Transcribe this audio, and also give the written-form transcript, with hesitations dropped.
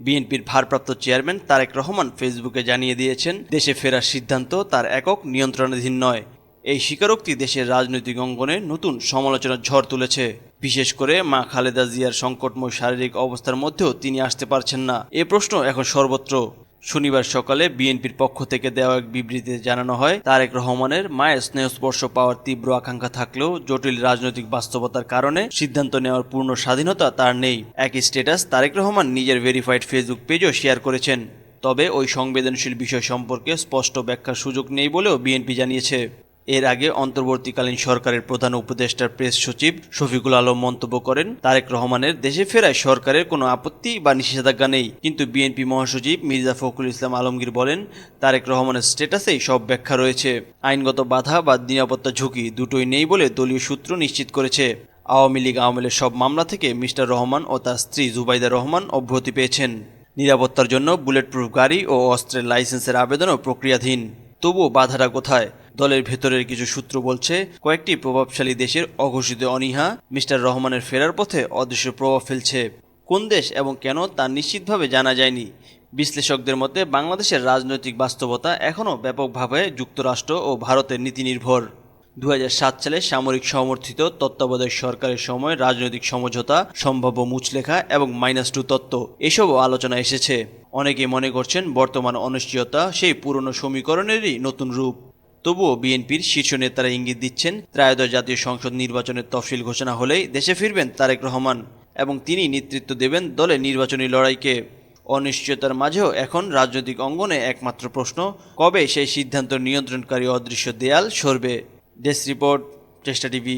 বিএনপির ভারপ্রাপ্ত চেয়ারম্যান তারেক রহমান ফেসবুকে জানিয়ে দিয়েছেন, দেশে ফেরার সিদ্ধান্ত তার একক নিয়ন্ত্রণাধীন নয়। এই স্বীকারোক্তি দেশের রাজনৈতিক অঙ্গনে নতুন সমালোচনার ঝড় তুলেছে। বিশেষ করে মা খালেদা জিয়ার সংকটময় শারীরিক অবস্থার মধ্যেও তিনি আসতে পারছেন না, এ প্রশ্ন এখন সর্বত্র। শনিবার সকালে বিএনপির পক্ষ থেকে দেওয়া এক বিবৃতিতে জানানো হয়, তারেক রহমানের মায়ের স্নেহস্পর্শ পাওয়ার তীব্র আকাঙ্ক্ষা থাকলেও জটিল রাজনৈতিক বাস্তবতার কারণে সিদ্ধান্ত নেওয়ার পূর্ণ স্বাধীনতা তার নেই। একই স্ট্যাটাস তারেক রহমান নিজের ভেরিফাইড ফেসবুক পেজও শেয়ার করেছেন। তবে ওই সংবেদনশীল বিষয় সম্পর্কে স্পষ্ট ব্যাখ্যার সুযোগ নেই বলেও বিএনপি জানিয়েছে। এর আগে অন্তর্বর্তীকালীন সরকারের প্রধান উপদেষ্টার প্রেস সচিব শফিকুল আলম মন্তব্য করেন, তারেক রহমানের দেশে ফেরায় সরকারের কোনো আপত্তি বা নিষেধাজ্ঞা নেই। কিন্তু বিএনপি মহাসচিব মির্জা ফখরুল ইসলাম আলমগীর বলেন, তারেক রহমানের স্ট্যাটাসেই সব ব্যাখ্যা রয়েছে। আইনগত বাধা বা নিরাপত্তা ঝুঁকি দুটোই নেই বলে দলীয় সূত্র নিশ্চিত করেছে। আওয়ামী লীগ আমলের সব মামলা থেকে মিস্টার রহমান ও তার স্ত্রী জুবাইদা রহমান অব্যাহতি পেয়েছেন। নিরাপত্তার জন্য বুলেট প্রুফ গাড়ি ও অস্ত্রের লাইসেন্সের আবেদনও প্রক্রিয়াধীন। তবুও বাধাটা কোথায়? দলের ভেতরের কিছু সূত্র বলছে, কয়েকটি প্রভাবশালী দেশের অঘোষিত অনীহা মিস্টার রহমানের ফেরার পথে অদৃশ্য প্রভাব ফেলছে। কোন দেশ এবং কেন তা নিশ্চিতভাবে জানা যায়নি। বিশ্লেষকদের মতে বাংলাদেশের রাজনৈতিক বাস্তবতা এখনও ব্যাপকভাবে যুক্তরাষ্ট্র ও ভারতের নীতি নির্ভর। 2007 সালে সামরিক সমর্থিত তত্ত্বাবধায়ক সরকারের সময় রাজনৈতিক সমঝোতা, সম্ভাব্য মুচলেখা এবং -2 তত্ত্ব এসবও আলোচনা এসেছে। অনেকে মনে করছেন বর্তমান অনিশ্চয়তা সেই পুরনো সমীকরণেরই নতুন রূপ। তবুও বিএনপির শীর্ষ নেতারা ইঙ্গিত দিচ্ছেন, ত্রয়োদশ জাতীয় সংসদ নির্বাচনের তফসিল ঘোষণা হলেই দেশে ফিরবেন তারেক রহমান এবং তিনি নেতৃত্ব দেবেন দলের নির্বাচনী লড়াইকে। অনিশ্চয়তার মাঝেও এখন রাজনৈতিক অঙ্গনে একমাত্র প্রশ্ন, কবে সেই সিদ্ধান্ত নিয়ন্ত্রণকারী অদৃশ্য দেয়াল সরবে। ডেস্ক রিপোর্ট, চেষ্টা টিভি।